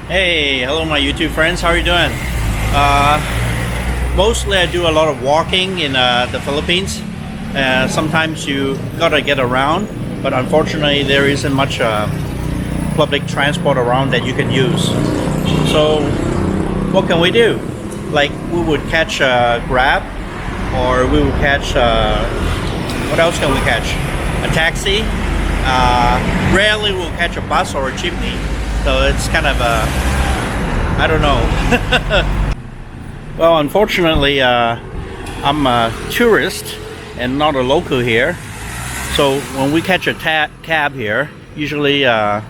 Hey, hello my YouTube friends, how are you doing? Uh, Mostly I do a lot of walking in the Philippines. Sometimes you gotta get around, but unfortunately there isn't much public transport around that you can use. So what can we do? Like we would catch a Grab, or we would catch, what else can we catch? A taxi. Rarely we'll catch a bus or a jeepney. So it's kind of I don't know. Well, unfortunately, I'm a tourist and not a local here. So when we catch a cab here, usually you're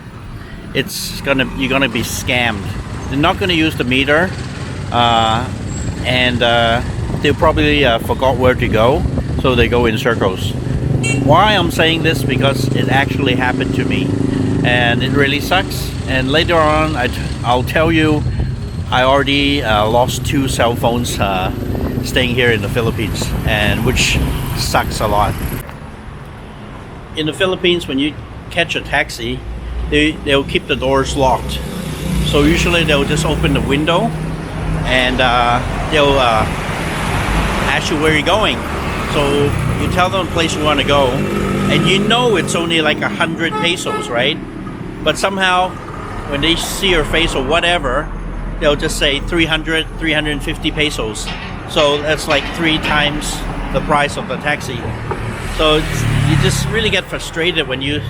gonna be scammed. They're not gonna use the meter, and they probably forgot where to go, so they go in circles. Why I'm saying this? Because it actually happened to me, and it really sucks. And later on I'll tell you I already lost 2 cell phones staying here in the Philippines, and which sucks a lot. In the Philippines, when you catch a taxi, they'll keep the doors locked, so usually they'll just open the window and they'll ask you where you're going. So you tell them the place you want to go, and you know it's only like 100 pesos, right? But somehow when they see your face or whatever, they'll just say 300, 350 pesos. So that's like 3 times the price of the taxi. So you just really get frustrated when you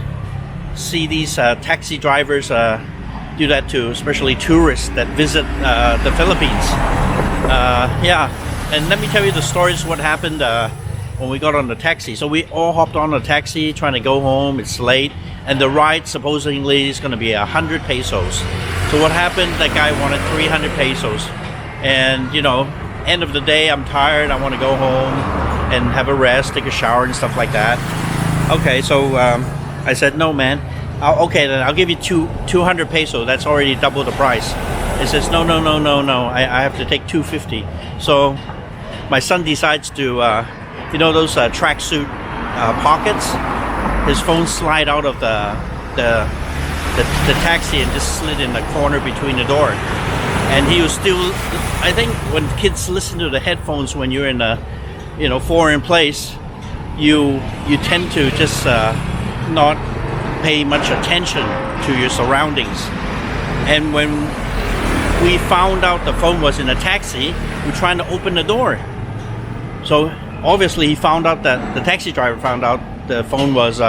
see these taxi drivers do that to especially tourists that visit the Philippines. Yeah, and let me tell you the stories what happened when we got on the taxi. So we all hopped on the taxi trying to go home. It's late, and the ride supposedly is going to be 100 pesos. So what happened, that guy wanted 300 pesos, and you know, end of the day I'm tired, I want to go home and have a rest, take a shower and stuff like that. Okay, so I said, no man, okay then I'll give you 200 pesos, that's already double the price. He says, no, I have to take 250. So my son decides to you know those tracksuit pockets, his phone slide out of the taxi and just slid in the corner between the door. And he was still, I think when kids listen to the headphones when you're in a foreign place, you tend to just not pay much attention to your surroundings. And when we found out the phone was in a taxi, we're trying to open the door. So obviously he found out that the taxi driver found out the phone was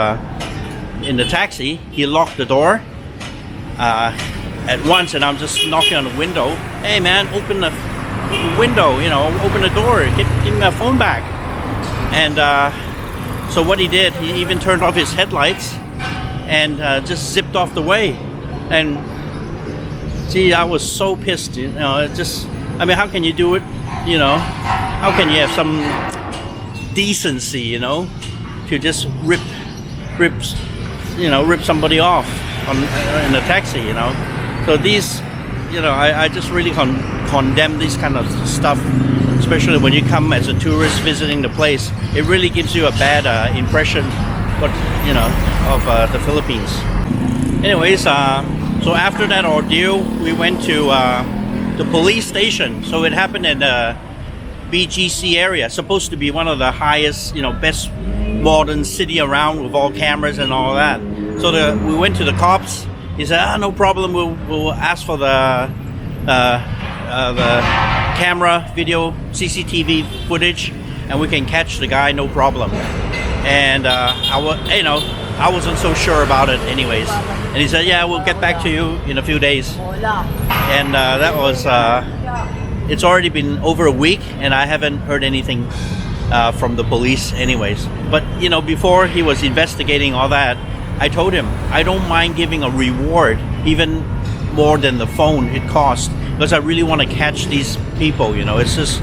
in the taxi. He locked the door at once, and I'm just knocking on the window. Hey man, open the window, open the door, give me my phone back. And so what he did, he even turned off his headlights and just zipped off the way. And gee, I was so pissed, I mean, how can you do it, how can you have some decency, to just rip somebody off in a taxi, So these, I just really condemn this kind of stuff, especially when you come as a tourist visiting the place. It really gives you a bad impression, of the Philippines. Anyways, so after that ordeal, we went to the police station. So it happened in the BGC area, supposed to be one of the highest, best modern city around with all cameras and all that. So we went to the cops. He said, no problem, we'll ask for the camera, video, CCTV footage, and we can catch the guy, no problem. And I wasn't so sure about it anyways. And he said, yeah, we'll get back to you in a few days. And that was, it's already been over a week, and I haven't heard anything from the police anyways. But before he was investigating all that, I told him I don't mind giving a reward, even more than the phone it cost, because I really want to catch these people. It's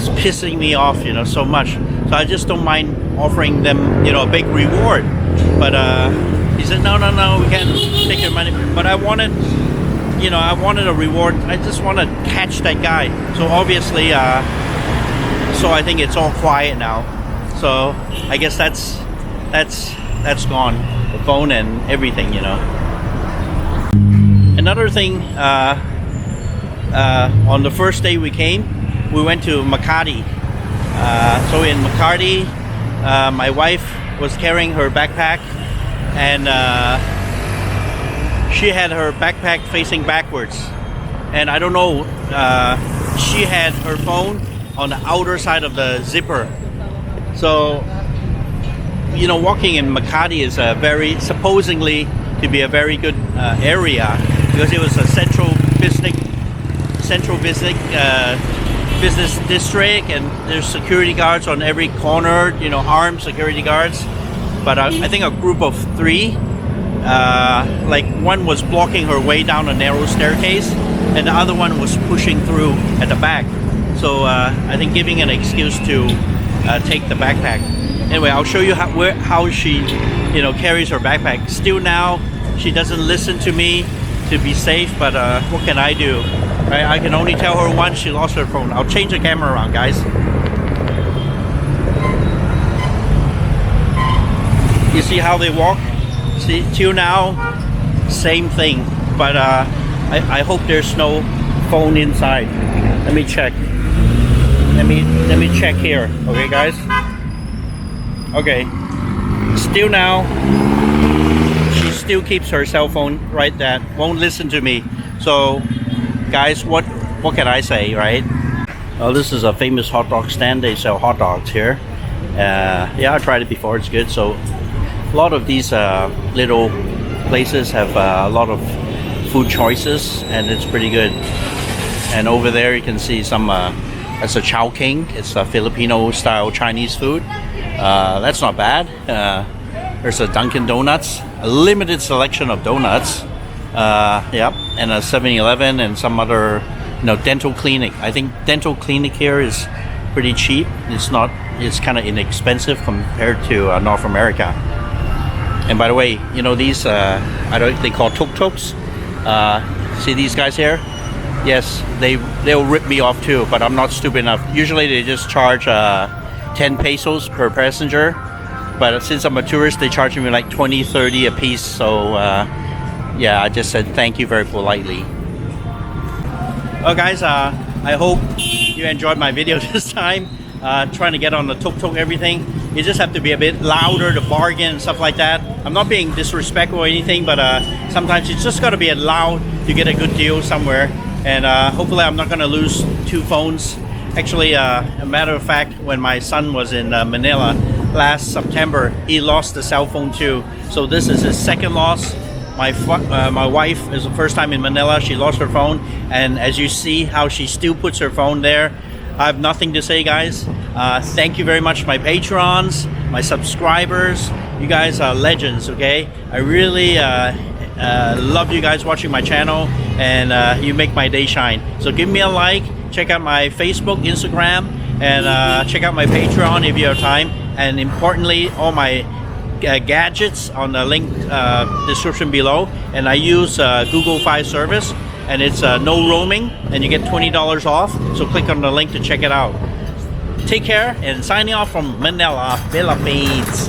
pissing me off, so much. So I just don't mind offering them, a big reward. But he said, no, we can't take your money. But I wanted a reward. I just want to catch that guy. So obviously, so I think it's all quiet now. So I guess that's gone. The phone and everything, another thing, on the first day we came, we went to Makati. So in Makati, my wife was carrying her backpack, and she had her backpack facing backwards, and I don't know, she had her phone on the outer side of the zipper. So, you know, walking in Makati is a very, supposedly to be a very good area, because it was a central business district, and there's security guards on every corner, you know, armed security guards. But I think a group of 3, like one was blocking her way down a narrow staircase, and the other one was pushing through at the back. So I think giving an excuse to take the backpack. Anyway, I'll show you how she, you know, carries her backpack. Still now, she doesn't listen to me to be safe, but what can I do? I can only tell her once she lost her phone. I'll change the camera around, guys. You see how they walk? See, till now, same thing. But I hope there's no phone inside. Let me check. Let me check here. Okay, guys. Okay. Still now, she still keeps her cell phone right there. Won't listen to me. So, guys, what can I say, right? Oh, this is a famous hot dog stand. They sell hot dogs here. Yeah, I tried it before. It's good. So, a lot of these little places have a lot of food choices, and it's pretty good. And over there, you can see some. That's a Chow King. It's a Filipino-style Chinese food. That's not bad. There's a Dunkin' Donuts, a limited selection of donuts. Yep, and a 7-Eleven and some other, you know, dental clinic. I think dental clinic here is pretty cheap. It's kind of inexpensive compared to North America. And by the way, you know, these they call tuk-tuks. See these guys here? Yes, they'll rip me off too, but I'm not stupid enough. Usually they just charge 10 pesos per passenger, but since I'm a tourist, they charge me like 20, 30 a piece. So yeah, I just said thank you very politely. Well, guys, I hope you enjoyed my video this time. Trying to get on the tuk-tuk, everything. You just have to be a bit louder to bargain and stuff like that. I'm not being disrespectful or anything, but sometimes you just got to be loud to get a good deal somewhere. And hopefully I'm not going to lose 2 phones. Actually, a matter of fact, when my son was in Manila last September, he lost the cell phone too. So this is his second loss. My wife is the first time in Manila. She lost her phone, and as you see how she still puts her phone there, I have nothing to say, guys. Thank you very much, my patrons, my subscribers. You guys are legends, okay? I really love you guys watching my channel, and you make my day shine. So give me a like, check out my Facebook, Instagram, and check out my Patreon if you have time. And importantly, all my gadgets on the link description below. And I use Google Fi service, and it's no roaming, and you get $20 off. So click on the link to check it out. Take care, and signing off from Manila, Philippines.